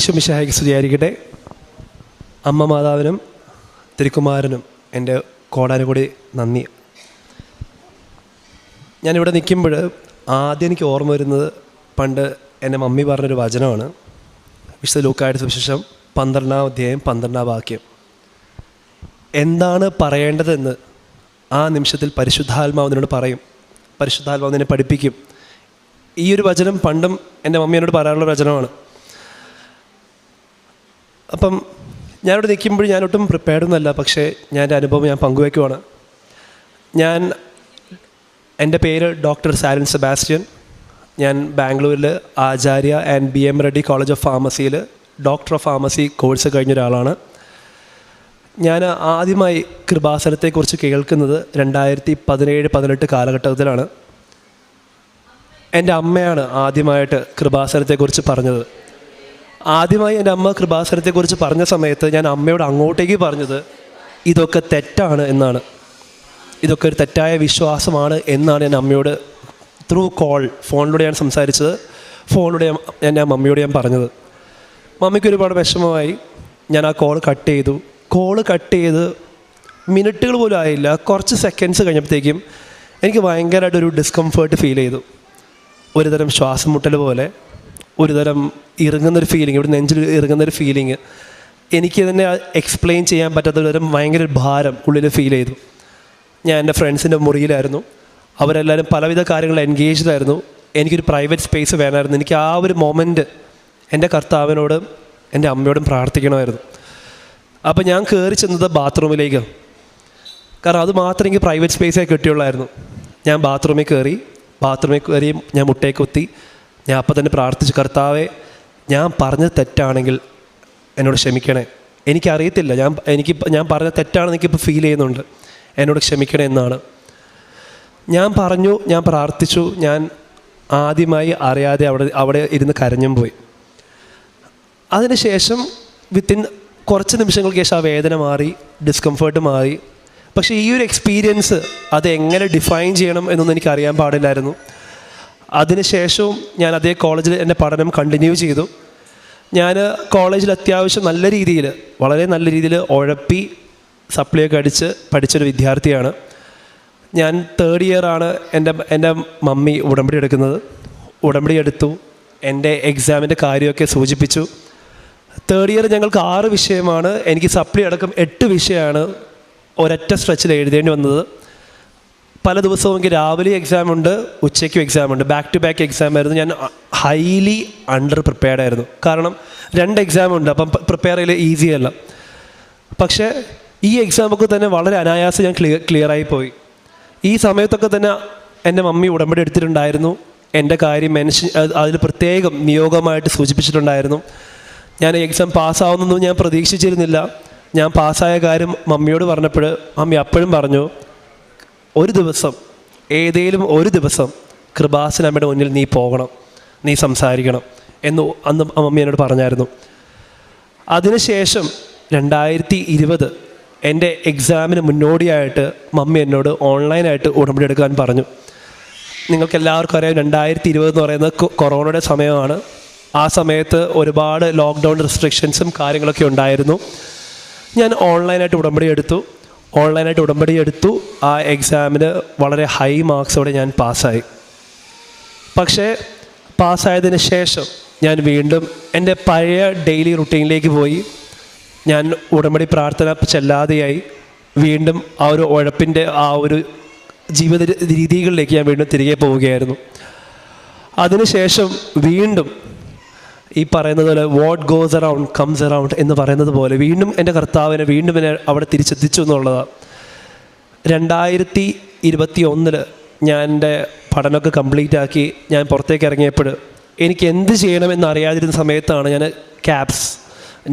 ഈശോ മിശിഹായ്ക്ക് സ്തുതിയായിരിക്കട്ടെ. അമ്മ മാതാവിനും തിരുക്കുമാരനും എൻ്റെ കോടാനുകൂടി നന്ദി. ഞാനിവിടെ നിൽക്കുമ്പോൾ ആദ്യം എനിക്ക് ഓർമ്മ വരുന്നത് പണ്ട് എൻ്റെ മമ്മി പറഞ്ഞൊരു വചനമാണ്. വിശുദ്ധ ലൂക്കായുടെ സുവിശേഷം 12-ാം അധ്യായം 12-ാം വാക്യം. എന്താണ് പറയേണ്ടതെന്ന് ആ നിമിഷത്തിൽ പരിശുദ്ധാത്മാവിനോട് പറയും, പരിശുദ്ധാത്മാവിനെ പഠിപ്പിക്കും. ഈ ഒരു വചനം പണ്ടും എൻ്റെ മമ്മി എന്നോട് പറയാനുള്ള വചനമാണ്. അപ്പം ഞാനിവിടെ നിൽക്കുമ്പോൾ ഞാനൊട്ടും പ്രിപ്പയർഡൊന്നുമല്ല, പക്ഷേ ഞാൻ എൻ്റെ അനുഭവം ഞാൻ പങ്കുവയ്ക്കുവാണ്. എൻ്റെ പേര് ഡോക്ടർ സാരൻ സെബാസ്റ്റ്യൻ. ഞാൻ ബാംഗ്ലൂരിൽ Acharya and BM Reddy college of ഫാർമസിയിൽ ഡോക്ടർ ഓഫ് ഫാർമസി കോഴ്സ് കഴിഞ്ഞ ഒരാളാണ്. ഞാൻ ആദ്യമായി കൃപാസനത്തെക്കുറിച്ച് കേൾക്കുന്നത് 2017-18 കാലഘട്ടത്തിലാണ്. എൻ്റെ അമ്മയാണ് ആദ്യമായിട്ട് കൃപാസനത്തെക്കുറിച്ച് പറഞ്ഞത്. ആദ്യമായി എൻ്റെ അമ്മ കൃപാസനത്തെക്കുറിച്ച് പറഞ്ഞ സമയത്ത് ഞാൻ അമ്മയോട് അങ്ങോട്ടേക്ക് പറഞ്ഞത് ഇതൊക്കെ തെറ്റാണ് എന്നാണ്, ഇതൊക്കെ ഒരു തെറ്റായ വിശ്വാസമാണ് എന്നാണ് ഞാൻ അമ്മയോട് ത്രൂ ഫോണിലൂടെ ഞാൻ സംസാരിച്ചത്. ഫോണിലൂടെ ഞാൻ മമ്മിയോട് ഞാൻ പറഞ്ഞത്. മമ്മിക്ക് ഒരുപാട് വിഷമമായി. ഞാൻ ആ കോൾ കട്ട് ചെയ്ത് മിനിറ്റുകൾ പോലും ആയില്ല, കുറച്ച് സെക്കൻഡ്സ് കഴിഞ്ഞപ്പോഴത്തേക്കും എനിക്ക് ഭയങ്കരമായിട്ടൊരു ഡിസ്കംഫേർട്ട് ഫീൽ ചെയ്തു. ഒരുതരം ശ്വാസം മുട്ടൽ പോലെ, ഒരുതരം ഇറങ്ങുന്നൊരു ഫീലിംഗ്, ഇവിടെ നെഞ്ചിൽ ഇറങ്ങുന്നൊരു ഫീലിംഗ്. എനിക്ക് തന്നെ എക്സ്പ്ലെയിൻ ചെയ്യാൻ പറ്റാത്ത ഒരുതരം ഭയങ്കര ഭാരം ഉള്ളിൽ ഫീൽ ചെയ്തു. ഞാൻ എൻ്റെ ഫ്രണ്ട്സിൻ്റെ മുറിയിലായിരുന്നു. അവരെല്ലാവരും പലവിധ കാര്യങ്ങളിൽ എൻഗേജ്ഡായിരുന്നു. എനിക്കൊരു പ്രൈവറ്റ് സ്പേസ് വേണമായിരുന്നു. എനിക്ക് ആ ഒരു മൊമെൻറ്റ് എൻ്റെ കർത്താവിനോടും എൻ്റെ അമ്മയോടും പ്രാർത്ഥിക്കണമായിരുന്നു. അപ്പോൾ ഞാൻ കയറി ചെന്നത് ബാത്റൂമിലേക്ക്, കാരണം അത് മാത്രമേ എനിക്ക് പ്രൈവറ്റ് സ്പേസേ കിട്ടിയുള്ളായിരുന്നു. ഞാൻ ബാത്റൂമിൽ കയറി ഞാൻ മുട്ടയെ കുത്തി. ഞാൻ അപ്പം തന്നെ പ്രാർത്ഥിച്ചു, കർത്താവേ, ഞാൻ പറഞ്ഞത് തെറ്റാണെങ്കിൽ എന്നോട് ക്ഷമിക്കണേ. എനിക്കറിയത്തില്ല, ഞാൻ പറഞ്ഞ തെറ്റാണെന്ന് എനിക്കിപ്പോൾ ഫീൽ ചെയ്യുന്നുണ്ട്, എന്നോട് ക്ഷമിക്കണേ എന്നാണ് ഞാൻ പറഞ്ഞു. ഞാൻ പ്രാർത്ഥിച്ചു. ഞാൻ ആദ്യമായി അറിയാതെ അവിടെ ഇരുന്ന് കരഞ്ഞും പോയി. അതിനുശേഷം വിത്തിൻ കുറച്ച് നിമിഷങ്ങൾക്ക് ശേഷം ആ വേദന മാറി, ഡിസ്കംഫേർട്ട് മാറി. പക്ഷേ ഈ ഒരു എക്സ്പീരിയൻസ് അതെങ്ങനെ ഡിഫൈൻ ചെയ്യണം എന്നൊന്നും എനിക്കറിയാൻ പാടില്ലായിരുന്നു. അതിനുശേഷവും ഞാൻ അതേ കോളേജിൽ എൻ്റെ പഠനം കണ്ടിന്യൂ ചെയ്തു. ഞാൻ കോളേജിൽ അത്യാവശ്യം വളരെ നല്ല രീതിയിൽ ഉഴപ്പി സപ്ലിയൊക്കെ അടിച്ച് പഠിച്ചൊരു വിദ്യാർത്ഥിയാണ്. ഞാൻ 3rd ഇയറാണ് എൻ്റെ മമ്മി ഉടമ്പടി എടുത്തു. എൻ്റെ എക്സാമിൻ്റെ കാര്യമൊക്കെ സൂചിപ്പിച്ചു. 3rd ഇയർ ഞങ്ങൾക്ക് 6 വിഷയമാണ്, എനിക്ക് സപ്ലി അടക്കം 8 വിഷയമാണ് ഒരൊറ്റ സ്ട്രെച്ചിൽ എഴുതേണ്ടി വന്നത്. പല ദിവസവും എനിക്ക് രാവിലെ എക്സാമുണ്ട്, ഉച്ചയ്ക്കും എക്സാമുണ്ട്, ബാക്ക് ടു ബാക്ക് എക്സാം ആയിരുന്നു. ഞാൻ ഹൈലി അണ്ടർ പ്രിപ്പയർഡ് ആയിരുന്നു, കാരണം 2 എക്സാമുണ്ട്, അപ്പം പ്രിപ്പയർ ചെയ്യൽ ഈസി അല്ല. പക്ഷേ ഈ എക്സാമൊക്കെ തന്നെ വളരെ അനായാസം ഞാൻ ക്ലിയറായി പോയി. ഈ സമയത്തൊക്കെ തന്നെ എൻ്റെ മമ്മി ഉടമ്പടി എടുത്തിട്ടുണ്ടായിരുന്നു. എൻ്റെ കാര്യം അതിൽ പ്രത്യേകം നിയോഗമായിട്ട് സൂചിപ്പിച്ചിട്ടുണ്ടായിരുന്നു. ഞാൻ എക്സാം പാസ്സാവുന്നൊന്നും ഞാൻ പ്രതീക്ഷിച്ചിരുന്നില്ല. ഞാൻ പാസ്സായ കാര്യം മമ്മിയോട് പറഞ്ഞപ്പോൾ മമ്മി അപ്പോഴും പറഞ്ഞു, ഏതെങ്കിലും ഒരു ദിവസം കൃപാസനമ്മയുടെ മുന്നിൽ നീ പോകണം, നീ സംസാരിക്കണം എന്ന് അന്ന് മമ്മി എന്നോട് പറഞ്ഞായിരുന്നു. അതിനുശേഷം 2020 എൻ്റെ എക്സാമിന് മുന്നോടിയായിട്ട് മമ്മി എന്നോട് ഓൺലൈനായിട്ട് ഉടമ്പടി എടുക്കാൻ പറഞ്ഞു. നിങ്ങൾക്കെല്ലാവർക്കും അറിയാം, 2020 എന്ന് പറയുന്നത് കൊറോണയുടെ സമയമാണ്. ആ സമയത്ത് ഒരുപാട് ലോക്ക്ഡൗൺ റെസ്ട്രിക്ഷൻസും കാര്യങ്ങളൊക്കെ ഉണ്ടായിരുന്നു. ഞാൻ ഓൺലൈനായിട്ട് ഉടമ്പടി എടുത്തു. ആ എക്സാമിന് വളരെ ഹൈ മാർക്സോടെ ഞാൻ പാസ്സായി. പക്ഷേ പാസ്സായതിന് ശേഷം ഞാൻ വീണ്ടും എൻ്റെ പഴയ ഡെയിലി റുട്ടീനിലേക്ക് പോയി. ഞാൻ ഉടമ്പടി പ്രാർത്ഥന ചെല്ലാതെയായി. വീണ്ടും ആ ഒരു ഉഴപ്പിൻ്റെ ആ ഒരു ജീവിത രീതികളിലേക്ക് ഞാൻ വീണ്ടും തിരികെ പോവുകയായിരുന്നു. അതിനുശേഷം വീണ്ടും ഈ പറയുന്നത് പോലെ what goes around comes around എന്ന് പറയുന്നത് പോലെ വീണ്ടും എൻ്റെ കർത്താവിനെ വീണ്ടും എന്നെ അവിടെ തിരിച്ചെത്തിച്ചു എന്നുള്ളതാണ്. 2021 ഞാൻ എൻ്റെ പഠനമൊക്കെ കംപ്ലീറ്റ് ആക്കി ഞാൻ പുറത്തേക്ക് ഇറങ്ങിയപ്പോൾ എനിക്ക് എന്ത് ചെയ്യണമെന്ന് അറിയാതിരുന്ന സമയത്താണ് ഞാൻ CAPS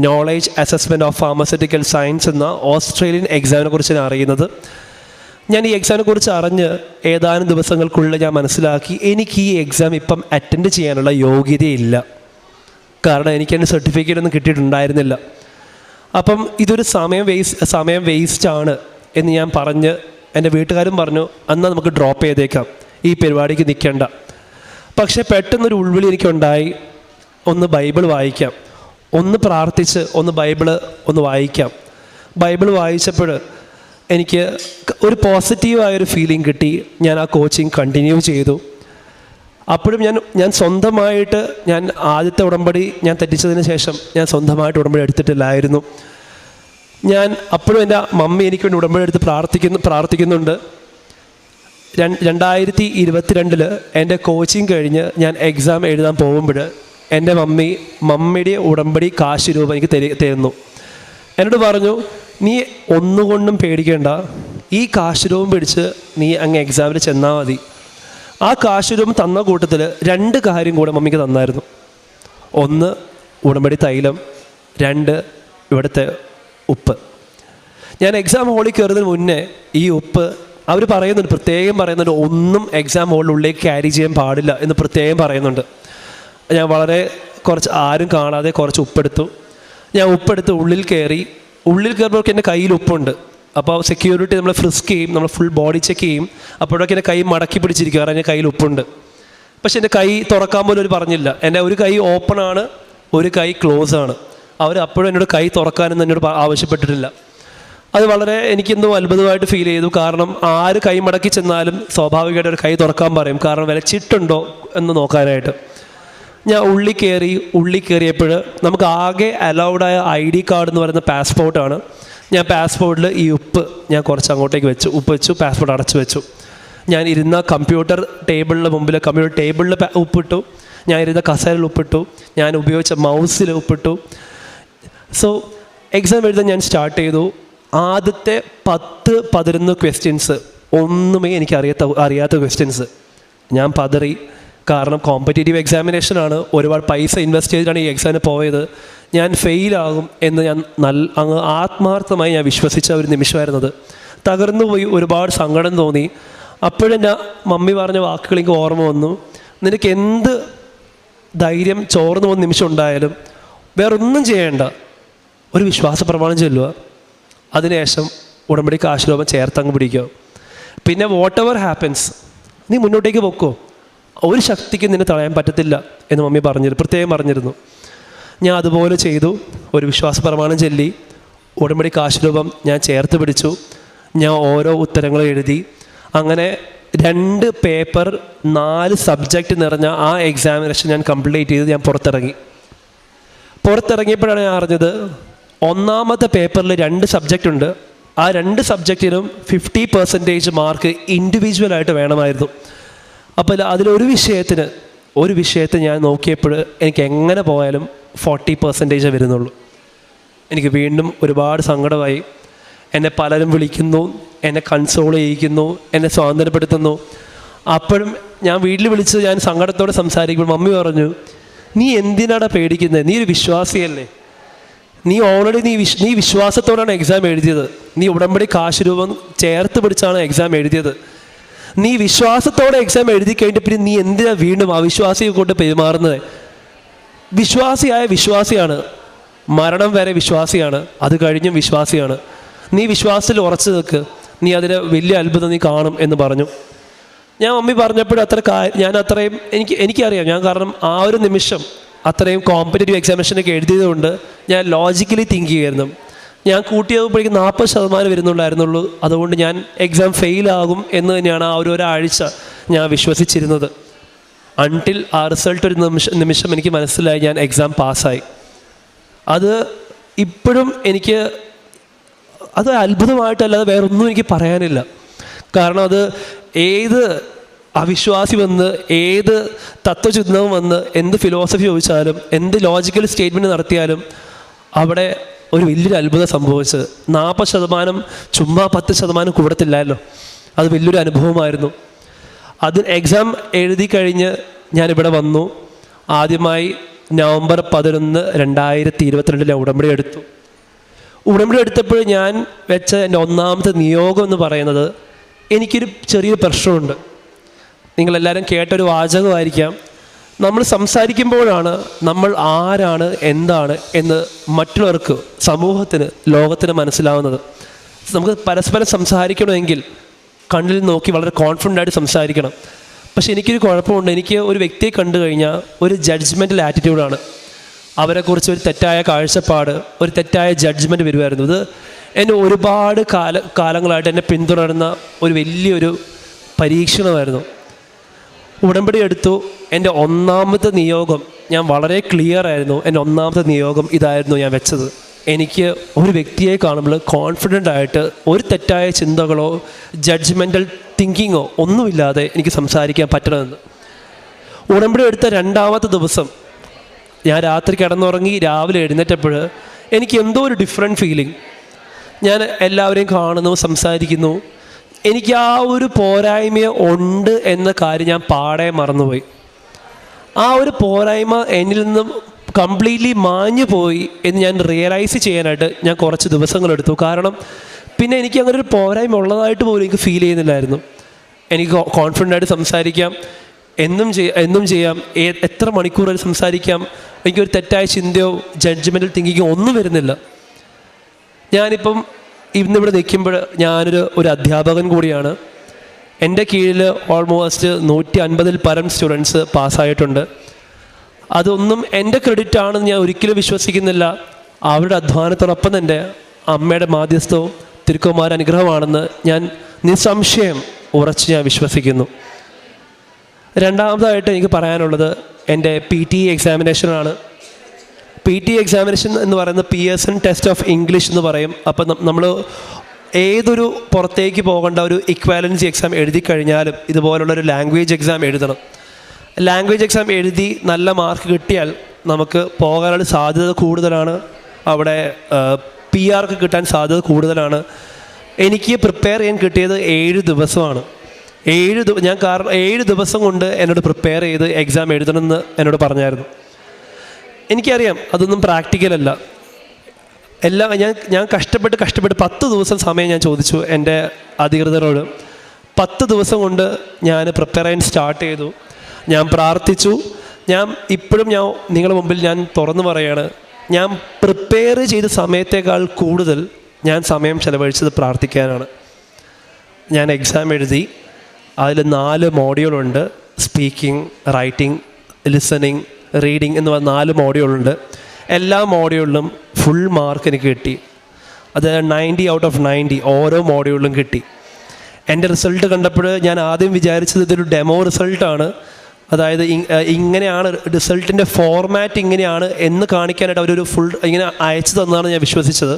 knowledge assessment of pharmaceutical science എന്ന ഓസ്ട്രേലിയൻ എക്സാമിനെ കുറിച്ച് ഞാൻ അറിയുന്നത്. ഞാൻ ഈ എക്സാമിനെ കുറിച്ച് അറിഞ്ഞ് ഏതാനും ദിവസങ്ങൾക്കുള്ളിൽ ഞാൻ മനസ്സിലാക്കി എനിക്ക് ഈ എക്സാം ഇപ്പം അറ്റൻഡ് ചെയ്യാനുള്ള യോഗ്യതയില്ല, കാരണം എനിക്കെൻ്റെ സർട്ടിഫിക്കറ്റ് ഒന്നും കിട്ടിയിട്ടുണ്ടായിരുന്നില്ല. അപ്പം ഇതൊരു സമയം വേസ്റ്റാണ് എന്ന് ഞാൻ പറഞ്ഞ് എൻ്റെ വീട്ടുകാരും പറഞ്ഞു, എന്നാൽ നമുക്ക് ഡ്രോപ്പ് ചെയ്തേക്കാം, ഈ പരിപാടിക്ക് നിൽക്കേണ്ട. പക്ഷേ പെട്ടെന്നൊരു ഉൾവിളി എനിക്കുണ്ടായി, ഒന്ന് ബൈബിൾ വായിക്കാം. ഒന്ന് പ്രാർത്ഥിച്ച് ഒന്ന് ബൈബിള് ഒന്ന് വായിക്കാം. ബൈബിൾ വായിച്ചപ്പോൾ എനിക്ക് ഒരു പോസിറ്റീവായൊരു ഫീലിംഗ് കിട്ടി. ഞാൻ ആ കോച്ചിങ് കണ്ടിന്യൂ ചെയ്തു. അപ്പോഴും ഞാൻ സ്വന്തമായിട്ട് ആദ്യത്തെ ഉടമ്പടി ഞാൻ തെറ്റിച്ചതിന് ശേഷം ഞാൻ സ്വന്തമായിട്ട് ഉടമ്പടി എടുത്തിട്ടില്ലായിരുന്നു. ഞാൻ അപ്പോഴും എൻ്റെ മമ്മി എനിക്ക് വേണ്ടി ഉടമ്പടി എടുത്ത് പ്രാർത്ഥിക്കുന്നുണ്ട്. 2022 എൻ്റെ കോച്ചിങ് കഴിഞ്ഞ് ഞാൻ എക്സാം എഴുതാൻ പോകുമ്പോൾ എൻ്റെ മമ്മിയുടെ ഉടമ്പടി കാശ് രൂപ എനിക്ക് തരുന്നു. എന്നോട് പറഞ്ഞു, നീ ഒന്നുകൊണ്ടും പേടിക്കേണ്ട, ഈ കാശ് രൂപം പിടിച്ച് നീ അങ്ങ് എക്സാമിന് ചെന്നാൽ മതി. ആ കാശ് രൂപം തന്ന കൂട്ടത്തിൽ 2 കാര്യം കൂടെ മമ്മിക്ക് തന്നായിരുന്നു. 1 ഉടമ്പടി തൈലം, 2 ഇവിടുത്തെ ഉപ്പ്. ഞാൻ എക്സാം ഹോളിൽ കയറുന്നതിന് മുന്നേ ഈ ഉപ്പ് അവർ പറയുന്നുണ്ട്, പ്രത്യേകം പറയുന്നുണ്ട്, ഒന്നും എക്സാം ഹോളിനുള്ളിലേക്ക് ക്യാരി ചെയ്യാൻ പാടില്ല എന്ന് പ്രത്യേകം പറയുന്നുണ്ട്. ഞാൻ വളരെ കുറച്ച് ആരും കാണാതെ കുറച്ച് ഉപ്പെടുത്തു. ഞാൻ ഉപ്പെടുത്ത് ഉള്ളിൽ കയറുമ്പോഴൊക്കെ എൻ്റെ കയ്യിൽ ഉപ്പുണ്ട്. അപ്പോൾ സെക്യൂരിറ്റി നമ്മളെ ഫ്രിസ്ക് ചെയ്യും, നമ്മൾ ഫുൾ ബോഡി ചെക്ക് ചെയ്യും. അപ്പോഴൊക്കെ എൻ്റെ കൈ മടക്കി പിടിച്ചിരിക്കുക, കാരണം എൻ്റെ കയ്യിൽ ഉപ്പുണ്ട്. പക്ഷെ എൻ്റെ കൈ തുറക്കാൻ പോലും അവർ പറഞ്ഞില്ല. എൻ്റെ ഒരു കൈ ഓപ്പൺ ആണ്, ഒരു കൈ ക്ലോസ് ആണ്. അവർ അപ്പോഴും എന്നോട് കൈ തുറക്കാനൊന്നും എന്നോട് ആവശ്യപ്പെട്ടിട്ടില്ല. അത് വളരെ എനിക്കെന്തോ അത്ഭുതമായിട്ട് ഫീൽ ചെയ്തു. കാരണം ആര് കൈ മടക്കി ചെന്നാലും സ്വാഭാവികമായിട്ട് ഒരു കൈ തുറക്കാൻ പറയും, കാരണം വില ചിട്ടുണ്ടോ എന്ന് നോക്കാനായിട്ട്. ഞാൻ ഉള്ളിൽ കയറിയപ്പോൾ നമുക്ക് ആകെ അലൗഡായ ID കാർഡ് എന്ന് പറയുന്ന പാസ്പോർട്ടാണ്. ഞാൻ പാസ്പോർട്ടിൽ ഈ ഉപ്പ് ഞാൻ കുറച്ച് അങ്ങോട്ടേക്ക് വെച്ചു, ഉപ്പ് വെച്ചു, പാസ്പോർട്ട് അടച്ചു വെച്ചു. ഞാൻ ഇരുന്ന കമ്പ്യൂട്ടർ ടേബിളിന് മുമ്പിൽ ഉപ്പിട്ടു, ഞാൻ ഇരുന്ന കസേരയിൽ ഉപ്പിട്ടു, ഞാൻ ഉപയോഗിച്ച മൗസിൽ ഉപ്പിട്ടു. സോ എക്സാം എഴുതാൻ ഞാൻ സ്റ്റാർട്ട് ചെയ്തു. ആദ്യത്തെ 10-11 ക്വസ്റ്റ്യൻസ് ഒന്നുമേ എനിക്ക് അറിയാത്ത ക്വസ്റ്റ്യൻസ്. ഞാൻ പതറി, കാരണം കോമ്പറ്റേറ്റീവ് എക്സാമിനേഷനാണ്, ഒരുപാട് പൈസ ഇൻവെസ്റ്റ് ചെയ്തിട്ടാണ് ഈ എക്സാമിന് പോയത്. ഞാൻ ഫെയിലാകും എന്ന് ഞാൻ അങ്ങ് ആത്മാർത്ഥമായി ഞാൻ വിശ്വസിച്ച ഒരു നിമിഷമായിരുന്നത്. തകർന്നു പോയി, ഒരുപാട് സങ്കടം തോന്നി. അപ്പോഴെന്നെ മമ്മി പറഞ്ഞ വാക്കുകൾ എനിക്ക് ഓർമ്മ വന്നു. നിനക്ക് എന്ത് ധൈര്യം ചോർന്നു പോകുന്ന നിമിഷം ഉണ്ടായാലും വേറൊന്നും ചെയ്യേണ്ട, ഒരു വിശ്വാസ പ്രമാണം ചൊല്ലുക, അതിനുശേഷം ഉടമ്പടിക്ക് ആശീർവാദം ചേർത്തങ്ങ് പിടിക്കുക. പിന്നെ വാട്ട് എവർ ഹാപ്പൻസ് നീ മുന്നോട്ടേക്ക് പൊക്കോ, ഒരു ശക്തിക്ക് നിന്നെ തടയാൻ പറ്റത്തില്ല എന്ന് മമ്മി പ്രത്യേകം പറഞ്ഞിരുന്നു. ഞാൻ അതുപോലെ ചെയ്തു. ഒരു വിശ്വാസ പ്രമാണം ചൊല്ലി ഉടമ്പടിക്ക് ആശീർവാദം ഞാൻ ചേർത്ത് പിടിച്ചു. ഞാൻ ഓരോ ഉത്തരങ്ങളും എഴുതി. അങ്ങനെ 2 പേപ്പർ 4 സബ്ജക്റ്റ് നിറഞ്ഞ ആ എക്സാമിനേഷൻ ഞാൻ കംപ്ലീറ്റ് ചെയ്ത് ഞാൻ പുറത്തിറങ്ങിയപ്പോഴാണ് ഞാൻ അറിഞ്ഞത്, ഒന്നാമത്തെ പേപ്പറിൽ 2 സബ്ജക്റ്റ് ഉണ്ട്. ആ 2 സബ്ജക്റ്റിനും 50% മാർക്ക് ഇൻഡിവിജ്വലായിട്ട് വേണമായിരുന്നു. അപ്പോൾ അതിലൊരു വിഷയത്തിന് ഞാൻ നോക്കിയപ്പോൾ എനിക്ക് എങ്ങനെ പോയാലും 40% വരുന്നുള്ളൂ. എനിക്ക് വീണ്ടും ഒരുപാട് സങ്കടമായി. എന്നെ പലരും വിളിക്കുന്നു, എന്നെ കൺസോൾ ചെയ്യിക്കുന്നു, എന്നെ സ്വാതന്ത്ര്യപ്പെടുത്തുന്നു. അപ്പോഴും ഞാൻ വീട്ടിൽ വിളിച്ച് ഞാൻ സങ്കടത്തോടെ സംസാരിക്കുമ്പോൾ മമ്മി പറഞ്ഞു, നീ എന്തിനാണ് പേടിക്കുന്നത്, നീ ഒരു വിശ്വാസിയല്ലേ, നീ ഓൾറെഡി നീ വിശ്വാസത്തോടാണ് എക്സാം എഴുതിയത്, നീ ഉടമ്പടി കാശ് രൂപം ചേർത്ത് പിടിച്ചാണ് എക്സാം എഴുതിയത്, നീ വിശ്വാസത്തോടെ എക്സാം എഴുതി കഴിഞ്ഞിട്ട് പിന്നെ നീ എന്തിനാ വീണ്ടും അവിശ്വാസിയെ കൊണ്ട് പെരുമാറുന്നത്? വിശ്വാസിയാണ്, മരണം വരെ വിശ്വാസിയാണ്, അത് കഴിഞ്ഞും വിശ്വാസിയാണ്. നീ വിശ്വാസത്തിൽ ഉറച്ചു നിൽക്ക്, നീ അതിന് വലിയ അത്ഭുതം നീ കാണും എന്ന് പറഞ്ഞു. ഞാൻ മമ്മി പറഞ്ഞപ്പോഴും ഞാൻ അത്രയും എനിക്കറിയാം. ഞാൻ കാരണം ആ ഒരു നിമിഷം അത്രയും കോമ്പറ്റേറ്റീവ് എക്സാമിനേഷനൊക്കെ എഴുതിയതുകൊണ്ട് ഞാൻ ലോജിക്കലി തിങ്ക് ചെയ്യുമായിരുന്നു. ഞാൻ കൂട്ടിയപ്പോഴേക്കും 40% വരുന്നുണ്ടായിരുന്നുള്ളൂ. അതുകൊണ്ട് ഞാൻ എക്സാം ഫെയിലാകും എന്ന് തന്നെയാണ് ആ ഒരാഴ്ച ഞാൻ വിശ്വസിച്ചിരുന്നത്. അൺടിൽ ആ റിസൾട്ട് ഒരു നിമിഷം എനിക്ക് മനസ്സിലായി, ഞാൻ എക്സാം പാസ്സായി. അത് ഇപ്പോഴും എനിക്ക് അത് അത്ഭുതമായിട്ടല്ലാതെ വേറൊന്നും എനിക്ക് പറയാനില്ല. കാരണം അത് ഏത് അവിശ്വാസി വന്ന്, ഏത് തത്വചിന്തവും വന്ന്, എന്ത് ഫിലോസഫി ചോദിച്ചാലും, എന്ത് ലോജിക്കൽ സ്റ്റേറ്റ്മെൻറ്റ് നടത്തിയാലും അവിടെ ഒരു വലിയൊരു അത്ഭുതം സംഭവിച്ചത്. 40% ചുമ്മാ 10% കൂടത്തില്ലല്ലോ. അത് വലിയൊരു അനുഭവമായിരുന്നു. അത് എക്സാം എഴുതി കഴിഞ്ഞ് ഞാനിവിടെ വന്നു. ആദ്യമായി നവംബർ 11, 2022 ഞാൻ ഉടമ്പടി എടുത്തു. ഉടമ്പടി എടുത്തപ്പോൾ ഞാൻ വെച്ച എൻ്റെ ഒന്നാമത്തെ നിയോഗം എന്ന് പറയുന്നത്, എനിക്കൊരു ചെറിയൊരു പ്രശ്നമുണ്ട്. നിങ്ങളെല്ലാവരും കേട്ടൊരു വാചകമായിരിക്കാം, നമ്മൾ സംസാരിക്കുമ്പോഴാണ് നമ്മൾ ആരാണ് എന്താണ് എന്ന് മറ്റുള്ളവർക്ക്, സമൂഹത്തിന്, ലോകത്തിന് മനസ്സിലാവുന്നത്. നമുക്ക് പരസ്പരം സംസാരിക്കണമെങ്കിൽ കണ്ണിൽ നോക്കി വളരെ കോൺഫിഡൻ്റായിട്ട് സംസാരിക്കണം. പക്ഷെ എനിക്കൊരു കുഴപ്പമുണ്ട്, എനിക്ക് ഒരു വ്യക്തിയെ കണ്ടു കഴിഞ്ഞാൽ ഒരു ജഡ്ജ്മെൻ്റൽ ആറ്റിറ്റ്യൂഡാണ്. അവരെക്കുറിച്ച് ഒരു തെറ്റായ കാഴ്ചപ്പാട്, ഒരു തെറ്റായ ജഡ്ജ്മെൻറ്റ് വരുമായിരുന്നു. ഇത് എന്നെ ഒരുപാട് കാലങ്ങളായിട്ട് എന്നെ പിന്തുടരുന്ന ഒരു വലിയൊരു പരീക്ഷണമായിരുന്നു. ഉടമ്പടി എടുത്തു. എൻ്റെ ഒന്നാമത്തെ നിയോഗം ഞാൻ വളരെ ക്ലിയർ ആയിരുന്നു. എൻ്റെ ഒന്നാമത്തെ നിയോഗം ഇതായിരുന്നു ഞാൻ വെച്ചത്. എനിക്ക് ഒരു വ്യക്തിയെ കാണുമ്പോൾ കോൺഫിഡൻ്റ് ആയിട്ട് ഒരു തെറ്റായ ചിന്തകളോ ജഡ്ജ്മെൻ്റൽ തിങ്കിങ്ങോ ഒന്നുമില്ലാതെ എനിക്ക് സംസാരിക്കാൻ പറ്റണമെന്ന്. ഉടമ്പടി എടുത്ത രണ്ടാമത്തെ ദിവസം ഞാൻ രാത്രി കിടന്നുറങ്ങി രാവിലെ എഴുന്നേറ്റപ്പോൾ എനിക്ക് എന്തോ ഒരു ഡിഫറെൻറ്റ് ഫീലിംഗ്. ഞാൻ എല്ലാവരെയും കാണുന്നു, സംസാരിക്കുന്നു. എനിക്ക് ആ ഒരു പോരായ്മ ഉണ്ട് എന്ന കാര്യം ഞാൻ പാടെ മറന്നുപോയി. ആ ഒരു പോരായ്മ എന്നിൽ നിന്നും കംപ്ലീറ്റ്ലി മാഞ്ഞു പോയി എന്ന് ഞാൻ റിയലൈസ് ചെയ്യാനായിട്ട് ഞാൻ കുറച്ച് ദിവസങ്ങളെടുത്തു. കാരണം പിന്നെ എനിക്ക് അങ്ങനെ ഒരു പോരായ്മ ഉള്ളതായിട്ട് പോലും എനിക്ക് ഫീൽ ചെയ്യുന്നില്ലായിരുന്നു. എനിക്ക് കോൺഫിഡൻ്റ് ആയിട്ട് സംസാരിക്കാം, എന്നും ചെയ്യാം, എത്ര മണിക്കൂർ വരെ സംസാരിക്കാം. എനിക്കൊരു തെറ്റായ ചിന്തയോ ജഡ്ജ്മെൻ്റൽ തിങ്കിങ്ങോ ഒന്നും വരുന്നില്ല. ഞാനിപ്പം ഇന്നിവിടെ നിൽക്കുമ്പോൾ ഞാനൊരു അധ്യാപകൻ കൂടിയാണ്. എൻ്റെ കീഴിൽ ഓൾമോസ്റ്റ് 150-ൽ പരം സ്റ്റുഡൻസ് പാസ്സായിട്ടുണ്ട്. അതൊന്നും എൻ്റെ ക്രെഡിറ്റ് ആണെന്ന് ഞാൻ ഒരിക്കലും വിശ്വസിക്കുന്നില്ല. അവരുടെ അധ്വാനത്തോടൊപ്പം തന്നെ അമ്മയുടെ മാധ്യസ്ഥവും തിരുക്കുമാര അനുഗ്രഹമാണെന്ന് ഞാൻ നിസ്സംശയം ഉറച്ച് ഞാൻ വിശ്വസിക്കുന്നു. രണ്ടാമതായിട്ട് എനിക്ക് പറയാനുള്ളത് എൻ്റെ PTE എക്സാമിനേഷനാണ്. PTE എക്സാമിനേഷൻ എന്ന് പറയുന്നത് പിയേഴ്സൺ ടെസ്റ്റ് ഓഫ് ഇംഗ്ലീഷ് എന്ന് പറയും. അപ്പം നമ്മൾ ഏതൊരു പുറത്തേക്ക് പോകേണ്ട ഒരു ഇക്വാലൻസി എക്സാം എഴുതി കഴിഞ്ഞാലും ഇതുപോലുള്ളൊരു ലാംഗ്വേജ് എക്സാം എഴുതണം. ലാംഗ്വേജ് എക്സാം എഴുതി നല്ല മാർക്ക് കിട്ടിയാൽ നമുക്ക് പോകാനുള്ള സാധ്യത കൂടുതലാണ്. അവിടെ PR കിട്ടാൻ സാധ്യത കൂടുതലാണ്. എനിക്ക് പ്രിപ്പയർ ചെയ്യാൻ കിട്ടിയത് 7 ദിവസമാണ്. 7 ദിവസം കൊണ്ട് എന്നോട് പ്രിപ്പയർ ചെയ്ത് എക്സാം എഴുതണമെന്ന് എന്നോട് പറഞ്ഞായിരുന്നു. എനിക്കറിയാം അതൊന്നും പ്രാക്ടിക്കലല്ല. ഞാൻ കഷ്ടപ്പെട്ട് 10 ദിവസം സമയം ഞാൻ ചോദിച്ചു എൻ്റെ അധികൃതരോട്. 10 ദിവസം കൊണ്ട് ഞാൻ പ്രിപ്പയർ ചെയ്യാൻ സ്റ്റാർട്ട് ചെയ്തു. ഞാൻ പ്രാർത്ഥിച്ചു. ഇപ്പോഴും നിങ്ങളുടെ മുമ്പിൽ ഞാൻ തുറന്നു പറയാണ്, ഞാൻ പ്രിപ്പയർ ചെയ്ത സമയത്തേക്കാൾ കൂടുതൽ ഞാൻ സമയം ചെലവഴിച്ചത് പ്രാർത്ഥിക്കാനാണ്. ഞാൻ എക്സാം എഴുതി. അതിൽ 4 മോഡ്യൂളുണ്ട്. സ്പീക്കിംഗ്, റൈറ്റിംഗ്, ലിസണിങ്, റീഡിങ് എന്ന് പറഞ്ഞ 4 മോഡ്യൂളുണ്ട്. എല്ലാ മോഡ്യൂളിലും ഫുൾ മാർക്ക് എനിക്ക് കിട്ടി. അത് 90 ഔട്ട് ഓഫ് 90 ഓരോ മോഡ്യൂളിലും കിട്ടി. എൻ്റെ റിസൾട്ട് കണ്ടപ്പോൾ ഞാൻ ആദ്യം വിചാരിച്ചത് ഇതൊരു ഡെമോ റിസൾട്ടാണ്. അതായത് ഇങ്ങനെയാണ് റിസൾട്ടിൻ്റെ ഫോർമാറ്റ്, ഇങ്ങനെയാണ് എന്ന് കാണിക്കാനായിട്ട് അവരൊരു ഫുൾ ഇങ്ങനെ അയച്ചു തന്നതാണ് ഞാൻ വിശ്വസിച്ചത്.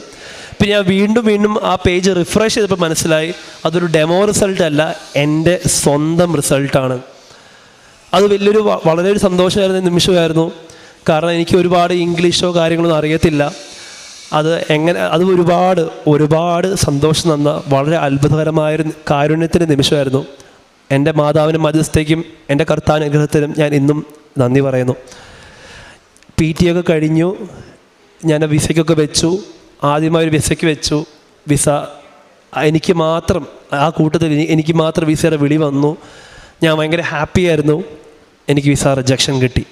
പിന്നെ ഞാൻ വീണ്ടും ആ പേജ് റിഫ്രഷ് ചെയ്തപ്പോൾ മനസ്സിലായി അതൊരു ഡെമോ റിസൾട്ട് അല്ല, എൻ്റെ സ്വന്തം റിസൾട്ടാണ്. അത് വളരെ ഒരു സന്തോഷമായിരുന്ന നിമിഷമായിരുന്നു. കാരണം എനിക്ക് ഒരുപാട് ഇംഗ്ലീഷോ കാര്യങ്ങളൊന്നും അറിയത്തില്ല. അത് ഒരുപാട് സന്തോഷം തന്ന വളരെ അത്ഭുതകരമായൊരു കാരുണ്യത്തിൻ്റെ നിമിഷമായിരുന്നു. എൻ്റെ മാതാവിനും മധ്യസ്ഥയ്ക്കും എൻ്റെ കർത്താനുഗ്രഹത്തിനും ഞാൻ ഇന്നും നന്ദി പറയുന്നു. PT ഒക്കെ കഴിഞ്ഞു. ഞാൻ വിസയ്ക്കൊക്കെ വെച്ചു. ആദ്യമായൊരു വിസയ്ക്ക് വെച്ചു. വിസ എനിക്ക് മാത്രം, ആ കൂട്ടത്തിൽ എനിക്ക് മാത്രം വിസയുടെ വിളി വന്നു. ഞാൻ ഭയങ്കര ഹാപ്പിയായിരുന്നു. എനിക്ക് വിസ റിജക്ഷൻ കിട്ടി.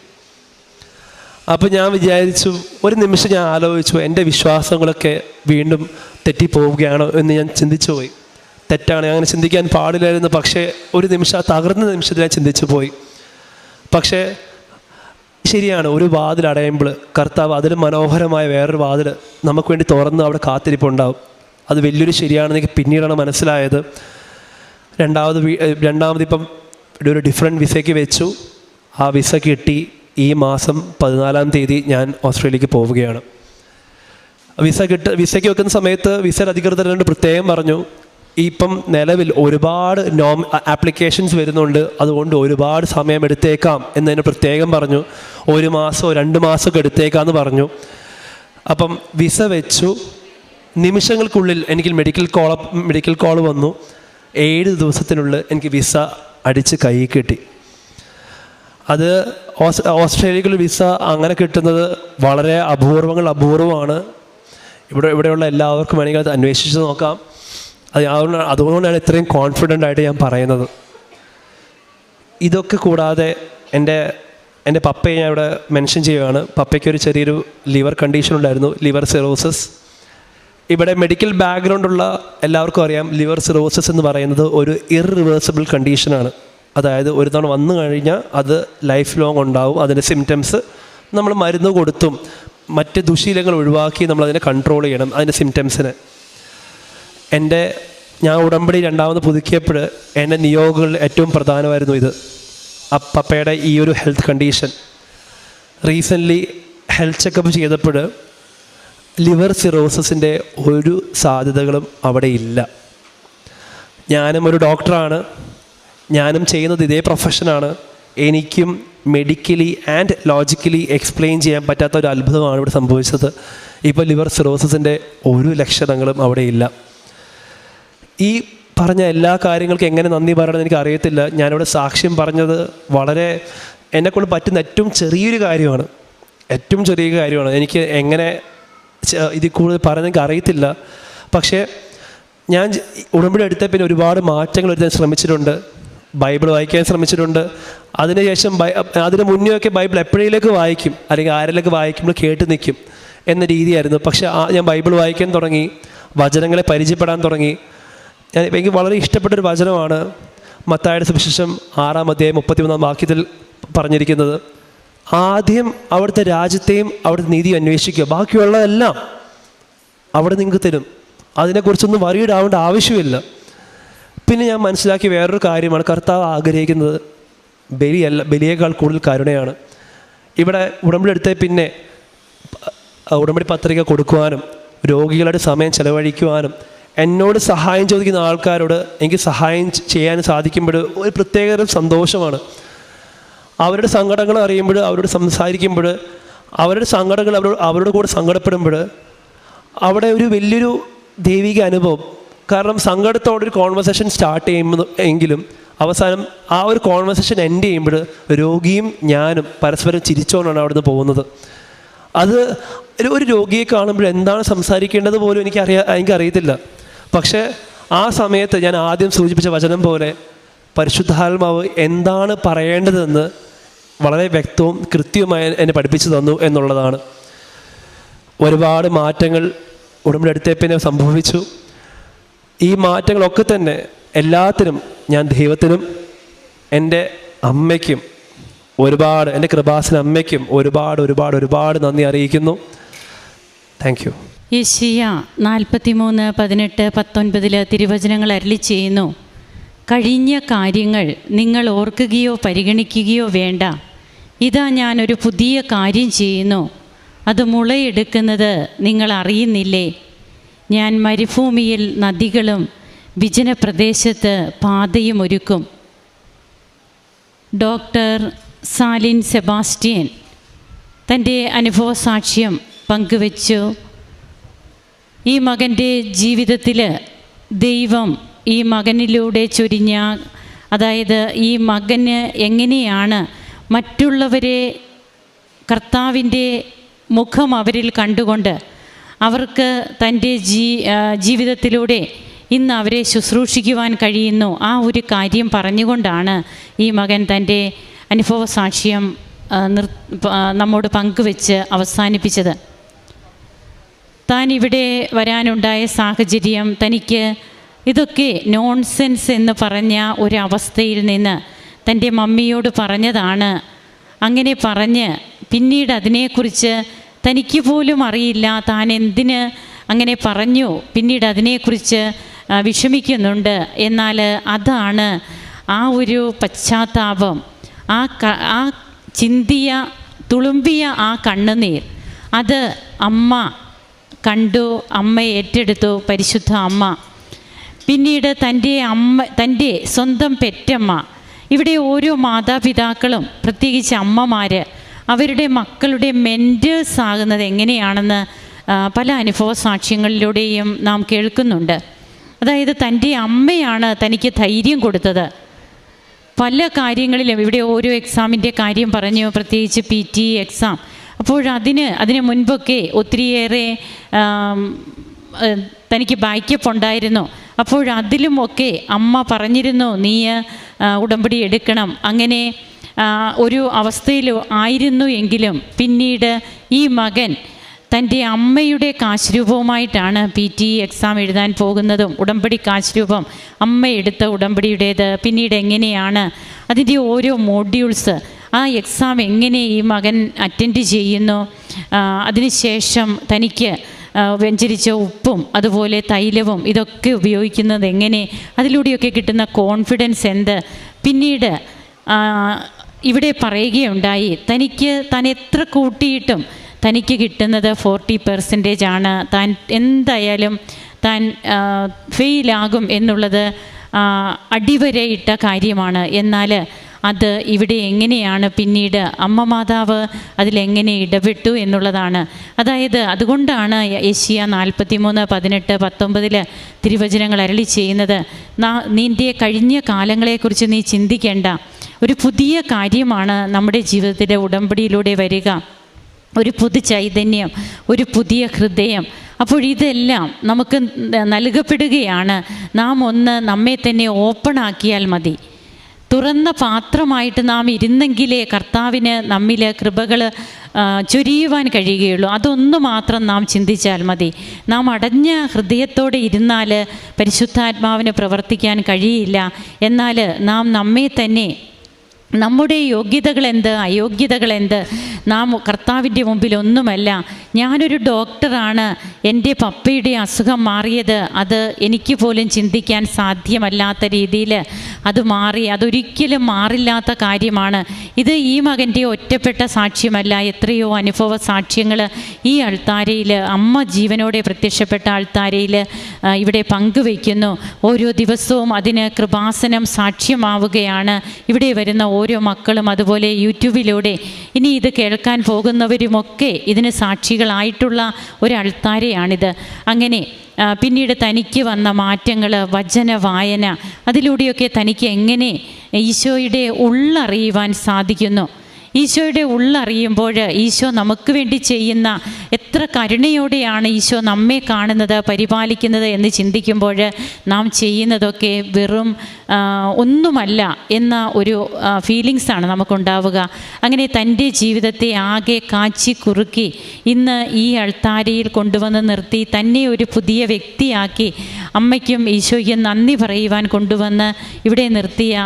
അപ്പോൾ ഞാൻ വിചാരിച്ചു, ഒരു നിമിഷം ഞാൻ ആലോചിച്ചു, എൻ്റെ വിശ്വാസങ്ങളൊക്കെ വീണ്ടും തെറ്റിപ്പോവുകയാണോ എന്ന് ഞാൻ ചിന്തിച്ചു പോയി. തെറ്റാണ്, അങ്ങനെ ചിന്തിക്കാൻ പാടില്ലായിരുന്നു. പക്ഷേ ഒരു നിമിഷം, ആ തകർന്ന നിമിഷത്തിൽ ഞാൻ ചിന്തിച്ചു പോയി. പക്ഷേ ശരിയാണ്, ഒരു വാതിൽ അടയുമ്പോൾ കർത്താവ് അതിൽ മനോഹരമായ വേറൊരു വാതിൽ നമുക്ക് വേണ്ടി തുറന്ന് അവിടെ കാത്തിരിപ്പുണ്ടാവും. അത് വലിയൊരു ശരിയാണെന്ന് എനിക്ക് പിന്നീടാണ് മനസ്സിലായത്. രണ്ടാമത് ഒരു ഡിഫറെൻറ്റ് വിസയ്ക്ക് വെച്ചു. ആ വിസ കിട്ടി. ഈ മാസം 14-ാം തീയതി ഞാൻ ഓസ്ട്രേലിയക്ക് പോവുകയാണ്. വിസയ്ക്ക് വെക്കുന്ന സമയത്ത് വിസയുടെ അധികൃതരോട് പ്രത്യേകം പറഞ്ഞു, ഇപ്പം നിലവിൽ ഒരുപാട് ആപ്ലിക്കേഷൻസ് വരുന്നുണ്ട്, അതുകൊണ്ട് ഒരുപാട് സമയം എടുത്തേക്കാം എന്നതിന് പ്രത്യേകം പറഞ്ഞു. 1 മാസമോ 2 മാസമൊക്കെ എടുത്തേക്കാമെന്ന് പറഞ്ഞു. അപ്പം വിസ വെച്ചു. നിമിഷങ്ങൾക്കുള്ളിൽ എനിക്ക് മെഡിക്കൽ കോൾ വന്നു. 7 ദിവസത്തിനുള്ളിൽ എനിക്ക് വിസ അടിച്ച് കൈ കിട്ടി. അത് ഓസ്ട്രേലിയയിൽ വിസ അങ്ങനെ കിട്ടുന്നത് വളരെ അപൂർവമാണ്. ഇവിടെയുള്ള എല്ലാവർക്കും വേണമെങ്കിൽ അത് അന്വേഷിച്ച് നോക്കാം. അതുകൊണ്ടാണ് ഇത്രയും കോൺഫിഡൻ്റ് ആയിട്ട് ഞാൻ പറയുന്നത്. ഇതൊക്കെ കൂടാതെ എൻ്റെ പപ്പയെ ഞാൻ ഇവിടെ മെൻഷൻ ചെയ്യുകയാണ്. പപ്പയ്ക്കൊരു ചെറിയൊരു ലിവർ കണ്ടീഷൻ ഉണ്ടായിരുന്നു, ലിവർ സിറോസിസ്. ഇവിടെ മെഡിക്കൽ ബാക്ക്ഗ്രൗണ്ടുള്ള എല്ലാവർക്കും അറിയാം, ലിവർ സിറോസിസ് എന്ന് പറയുന്നത് ഒരു ഇറിവേഴ്സിബിൾ കണ്ടീഷനാണ്. അതായത് ഒരു തവണ വന്നു കഴിഞ്ഞാൽ അത് ലൈഫ് ലോങ് ഉണ്ടാവും. അതിൻ്റെ സിംറ്റംസ് നമ്മൾ മരുന്ന് കൊടുത്തും മറ്റ് ദുശീലങ്ങൾ ഒഴിവാക്കി നമ്മളതിനെ കൺട്രോൾ ചെയ്യണം, അതിൻ്റെ സിംറ്റംസിനെ. ഞാൻ ഉടമ്പടി രണ്ടാമത് പുതുക്കിയപ്പോൾ എൻ്റെ നിയോഗങ്ങളിൽ ഏറ്റവും പ്രധാനമായിരുന്നു ഇത്. പപ്പയുടെ ഈ ഒരു health condition. Recently health checkup ചെയ്തപ്പോൾ ലിവർ സിറോസിൻ്റെ ഒരു സാധ്യതകളും അവിടെ ഇല്ല. ഞാനും ഒരു ഡോക്ടറാണ്, ഞാനും ചെയ്യുന്നത് ഇതേ പ്രൊഫഷനാണ്. എനിക്കും മെഡിക്കലി ആൻഡ് ലോജിക്കലി എക്സ്പ്ലെയിൻ ചെയ്യാൻ പറ്റാത്ത ഒരു അത്ഭുതമാണ് ഇവിടെ സംഭവിച്ചത്. ഇപ്പോൾ ലിവർ സിറോസിൻ്റെ ഒരു ലക്ഷണങ്ങളും അവിടെ ഇല്ല. ഈ പറഞ്ഞ എല്ലാ കാര്യങ്ങൾക്കും എങ്ങനെ നന്ദി പറയണമെന്ന് എനിക്ക് അറിയത്തില്ല. ഞാനിവിടെ സാക്ഷ്യം പറഞ്ഞത് വളരെ എന്നെക്കൊണ്ട് പറ്റുന്ന ഏറ്റവും ചെറിയൊരു കാര്യമാണ്, ഏറ്റവും ചെറിയ കാര്യമാണ്. എനിക്ക് എങ്ങനെ ഇതിൽ കൂടുതൽ പറയാൻ എനിക്ക് അറിയത്തില്ല. പക്ഷേ ഞാൻ ഉടമ്പടി എടുത്ത പിന്നെ ഒരുപാട് മാറ്റങ്ങൾ വരുത്താൻ ശ്രമിച്ചിട്ടുണ്ട്. ബൈബിൾ വായിക്കാൻ ശ്രമിച്ചിട്ടുണ്ട്. അതിനുശേഷം അതിന് മുന്നേയൊക്കെ ബൈബിൾ എപ്പോഴേലേക്ക് വായിക്കും, അല്ലെങ്കിൽ ആരെങ്കിലൊക്കെ വായിക്കുമ്പോൾ കേട്ട് നിൽക്കും എന്ന രീതിയായിരുന്നു. പക്ഷേ ഞാൻ ബൈബിൾ വായിക്കാൻ തുടങ്ങി, വചനങ്ങളെ പരിചയപ്പെടാൻ തുടങ്ങി. എനിക്ക് വളരെ ഇഷ്ടപ്പെട്ടൊരു വചനമാണ് മത്തായിയുടെ സുവിശേഷം 6-ാം അധ്യായം 33-ാം വാക്യത്തിൽ പറഞ്ഞിരിക്കുന്നത്. ആദ്യം അവിടുത്തെ രാജ്യത്തെയും അവിടുത്തെ നീതിയും അന്വേഷിക്കുക, ബാക്കിയുള്ളതെല്ലാം അവിടെ നിങ്ങൾക്ക് തരും. അതിനെക്കുറിച്ചൊന്നും വറീഡ് ആവേണ്ട ആവശ്യമില്ല. പിന്നെ ഞാൻ മനസ്സിലാക്കിയ വേറൊരു കാര്യമാണ്, കർത്താവ് ആഗ്രഹിക്കുന്നത് ബലിയേക്കാൾ കൂടുതൽ കരുണയാണ്. ഇവിടെ ഉടമ്പടി എടുത്ത പിന്നെ ഉടമ്പടി പത്രിക കൊടുക്കുവാനും രോഗികളുടെ സമയം ചെലവഴിക്കുവാനും എന്നോട് സഹായം ചോദിക്കുന്ന ആൾക്കാരോട് എനിക്ക് സഹായം ചെയ്യാൻ സാധിക്കുമ്പോൾ ഒരു പ്രത്യേക സന്തോഷമാണ്. അവരുടെ സങ്കടങ്ങൾ അറിയുമ്പോൾ, അവരോട് സംസാരിക്കുമ്പോൾ, അവരുടെ സങ്കടങ്ങൾ അവരുടെ കൂടെ സങ്കടപ്പെടുമ്പോൾ അവിടെ ഒരു വലിയൊരു ദൈവിക അനുഭവം. കാരണം സങ്കടത്തോടൊരു കോൺവെർസേഷൻ സ്റ്റാർട്ട് എങ്കിലും അവസാനം ആ ഒരു കോൺവെർസേഷൻ എൻഡ് ചെയ്യുമ്പോൾ രോഗിയും ഞാനും പരസ്പരം ചിരിച്ചുകൊണ്ടാണ് അവിടുന്ന് പോകുന്നത്. അത് ഒരു രോഗിയെ കാണുമ്പോൾ എന്താണ് സംസാരിക്കേണ്ടത് പോലും എനിക്കറിയത്തില്ല. പക്ഷേ ആ സമയത്ത് ഞാൻ ആദ്യം സൂചിപ്പിച്ച വചനം പോലെ പരിശുദ്ധാത്മാവ് എന്താണ് പറയേണ്ടതെന്ന് വളരെ വ്യക്തവും കൃത്യവുമായി എന്നെ പഠിപ്പിച്ചു തന്നു എന്നുള്ളതാണ്. ഒരുപാട് മാറ്റങ്ങൾ ഉടമ്പടി എടുത്തേ പിന്നെ സംഭവിച്ചു. ഈ മാറ്റങ്ങളൊക്കെ തന്നെ എല്ലാത്തിനും ഞാൻ ദൈവത്തിനും എൻ്റെ അമ്മയ്ക്കും ഒരുപാട്, എൻ്റെ കൃപാസന അമ്മയ്ക്കും ഒരുപാട് ഒരുപാട് ഒരുപാട് നന്ദി അറിയിക്കുന്നു. Thank you. യെശയ്യാ 43:18-19 തിരുവചനങ്ങൾ അരുളി ചെയ്യുന്നു. കഴിഞ്ഞ കാര്യങ്ങൾ നിങ്ങൾ ഓർക്കുകയോ പരിഗണിക്കുകയോ വേണ്ട. ഇതാ ഞാനൊരു പുതിയ കാര്യം ചെയ്യുന്നു, അത് മുളയെടുക്കുന്നത് നിങ്ങൾ അറിയുന്നില്ലേ? ഞാൻ മരുഭൂമിയിൽ നദികളും വിജനപ്രദേശത്ത് പാതയും ഒരുക്കും. ഡോക്ടർ സാലിൻ സെബാസ്റ്റ്യൻ തൻ്റെ അനുഭവ സാക്ഷ്യം പങ്കുവച്ചു. ഈ മകൻ്റെ ജീവിതത്തിൽ ദൈവം ഈ മകനിലൂടെ ചൊരിഞ്ഞ, അതായത് ഈ മകന് എങ്ങനെയാണ് മറ്റുള്ളവരെ കർത്താവിൻ്റെ മുഖം അവരിൽ കണ്ടുകൊണ്ട് അവർക്ക് തൻ്റെ ജീവിതത്തിലൂടെ ഇന്ന് അവരെ ശുശ്രൂഷിക്കുവാൻ കഴിയുന്നു. ആ ഒരു കാര്യം പറഞ്ഞുകൊണ്ടാണ് ഈ മകൻ തൻ്റെ അനുഭവ സാക്ഷ്യം നമ്മോട് പങ്കുവെച്ച് അവസാനിപ്പിച്ചത്. താൻ ഇവിടെ വരാനുണ്ടായ സാഹചര്യം, തനിക്ക് ഇതൊക്കെ നോൺസെൻസ് എന്ന് പറഞ്ഞ ഒരവസ്ഥയിൽ നിന്ന് തൻ്റെ മമ്മിയോട് പറഞ്ഞതാണ്. അങ്ങനെ പറഞ്ഞ് പിന്നീട് അതിനെക്കുറിച്ച് തനിക്ക് പോലും അറിയില്ല താൻ എന്തിന് അങ്ങനെ പറഞ്ഞു, പിന്നീട് അതിനെക്കുറിച്ച് വിഷമിക്കുന്നുണ്ട്. എന്നാൽ അതാണ് ആ ഒരു പശ്ചാത്താപം, ആ ചിന്തിയ തുളുമ്പിയ ആ കണ്ണുനീർ, അത് അമ്മ കണ്ടു, അമ്മ ഏറ്റെടുത്തു, പരിശുദ്ധ അമ്മ. പിന്നീട് തൻ്റെ സ്വന്തം പെറ്റമ്മ, ഇവിടെ ഓരോ മാതാപിതാക്കളും പ്രത്യേകിച്ച് അമ്മമാർ അവരുടെ മക്കളുടെ മെൻറ്റേഴ്സ് ആകുന്നത് എങ്ങനെയാണെന്ന് പല അനുഭവ സാക്ഷ്യങ്ങളിലൂടെയും നാം കേൾക്കുന്നുണ്ട്. അതായത് തൻ്റെ അമ്മയാണ് തനിക്ക് ധൈര്യം കൊടുത്തത്. പല കാര്യങ്ങളിലും ഇവിടെ ഓരോ എക്സാമിൻ്റെ കാര്യം പറഞ്ഞു, പ്രത്യേകിച്ച് PT എക്സാം. അതിന് മുൻപൊക്കെ ഒത്തിരിയേറെ തനിക്ക് ബാക്കപ്പ് ഉണ്ടായിരുന്നു. അതിലുമൊക്കെ അമ്മ പറഞ്ഞിരുന്നു, നീ ഉടമ്പടി എടുക്കണം. അങ്ങനെ ഒരു അവസ്ഥയിൽ ആയിരുന്നു എങ്കിലും പിന്നീട് ഈ മകൻ തൻ്റെ അമ്മയുടെ കാശ്-രൂപവുമായിട്ടാണ് PT എക്സാം എഴുതാൻ പോകുന്നതും. ഉടമ്പടി കാശ്-രൂപം അമ്മ എടുത്ത ഉടമ്പടിയുടേത്. പിന്നീട് എങ്ങനെയാണ് അതിൻ്റെ ഓരോ മോഡ്യൂൾസ്, ആ എക്സാം എങ്ങനെ ഈ മകൻ അറ്റൻഡ് ചെയ്യുന്നു, അതിനുശേഷം തനിക്ക് വ്യഞ്ചരിച്ച ഉപ്പും അതുപോലെ തൈലവും ഇതൊക്കെ ഉപയോഗിക്കുന്നത് എങ്ങനെ, അതിലൂടെയൊക്കെ കിട്ടുന്ന കോൺഫിഡൻസ് എന്ത്. പിന്നീട് ഇവിടെ പറയുകയുണ്ടായി, താൻ എത്ര കൂട്ടിയിട്ടും തനിക്ക് കിട്ടുന്നത് 40% ആണ്, താൻ എന്തായാലും താൻ ഫെയിലാകും എന്നുള്ളത് അടിവരയിട്ട കാര്യമാണ്. എന്നാൽ അത് ഇവിടെ എങ്ങനെയാണ് പിന്നീട് അമ്മ മാതാവ് അതിലെങ്ങനെ ഇടപെട്ടു എന്നുള്ളതാണ്. അതായത് അതുകൊണ്ടാണ് യെശയ്യാ 43:18-19 തിരുവചനങ്ങൾ അരുളി ചെയ്യുന്നത്, നിൻ്റെ കഴിഞ്ഞ കാലങ്ങളെക്കുറിച്ച് നീ ചിന്തിക്കേണ്ട, ഒരു പുതിയ കാര്യമാണ് നമ്മുടെ ജീവിതത്തിലെ ഉടമ്പടിയിലൂടെ വരിക, ഒരു പുതു ചൈതന്യം, ഒരു പുതിയ ഹൃദയം. അപ്പോൾ ഇതെല്ലാം നമുക്ക് നൽകപ്പെടുകയാണ്. നാം ഒന്ന് നമ്മെ തന്നെ ഓപ്പണാക്കിയാൽ മതി. തുറന്ന പാത്രമായിട്ട് നാം ഇരുന്നെങ്കിലേ കർത്താവിന് നമ്മിൽ കൃപകൾ ചൊരിയുവാൻ കഴിയുകയുള്ളൂ. അതൊന്നു മാത്രം നാം ചിന്തിച്ചാൽ മതി. നാം അടഞ്ഞ ഹൃദയത്തോടെ ഇരുന്നാൽ പരിശുദ്ധാത്മാവിന് പ്രവർത്തിക്കാൻ കഴിയില്ല. എന്നാൽ നാം നമ്മെ തന്നെ, നമ്മുടെ യോഗ്യതകളെന്ത്, അയോഗ്യതകളെന്ത്, നാം കർത്താവിൻ്റെ മുമ്പിൽ ഒന്നുമല്ല. ഞാനൊരു ഡോക്ടറാണ്, എൻ്റെ പപ്പയുടെ അസുഖം മാറിയത് അത് എനിക്ക് പോലും ചിന്തിക്കാൻ സാധ്യമല്ലാത്ത രീതിയിൽ അത് മാറി, അതൊരിക്കലും മാറില്ലാത്ത കാര്യമാണ്. ഇത് ഈ മകൻ്റെ ഒറ്റപ്പെട്ട സാക്ഷ്യമല്ല, എത്രയോ അനുഭവ സാക്ഷ്യങ്ങൾ ഈ അൾത്താരയിൽ, അമ്മ ജീവനോടെ പ്രത്യക്ഷപ്പെട്ട അൾത്താരയിൽ ഇവിടെ പങ്കുവയ്ക്കുന്നു. ഓരോ ദിവസവും അതിന് കൃപാസനം സാക്ഷ്യമാവുകയാണ്. ഇവിടെ വരുന്ന ഓരോ മക്കളും അതുപോലെ യൂട്യൂബിലൂടെ ഇനി ഇത് കേൾക്കാൻ പോകുന്നവരുമൊക്കെ ഇതിന് സാക്ഷികളായിട്ടുള്ള ഒരു അൾത്താരയാണിത്. അങ്ങനെ പിന്നീട് തനിക്ക് വന്ന മാറ്റങ്ങൾ, വചന വായന, അതിലൂടെയൊക്കെ തനിക്ക് എങ്ങനെ ഈശോയുടെ ഉള്ളറിയുവാൻ സാധിക്കുന്നു. ഈശോയുടെ ഉള്ളറിയുമ്പോൾ ഈശോ നമുക്ക് വേണ്ടി ചെയ്യുന്ന എത്ര കരുണയോടെയാണ് ഈശോ നമ്മെ കാണുന്നത്, പരിപാലിക്കുന്നത് എന്ന് ചിന്തിക്കുമ്പോൾ നാം ചെയ്യുന്നതൊക്കെ വെറും ഒന്നുമല്ല എന്ന ഒരു ഫീലിങ്സാണ് നമുക്കുണ്ടാവുക. അങ്ങനെ തൻ്റെ ജീവിതത്തെ ആകെ കാച്ചി കുറുക്കി ഇന്ന് ഈ അൾത്താരയിൽ കൊണ്ടുവന്ന് നിർത്തി തന്നെ ഒരു പുതിയ വ്യക്തിയാക്കി അമ്മയ്ക്കും ഈശോയ്ക്കും നന്ദി പറയുവാൻ കൊണ്ടുവന്ന് ഇവിടെ നിർത്തിയ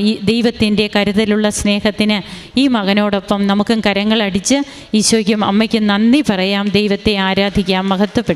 ഈ ദൈവത്തിൻ്റെ കരുതലുള്ള സ്നേഹത്തിന് ഈ മകനോടൊപ്പം നമുക്കും കരങ്ങളടിച്ച് ഈശോയ്ക്കും അമ്മയ്ക്കും നന്ദി പറയാം, ദൈവത്തെ ആരാധിക്കാം, മഹത്വപ്പെടുത്താം.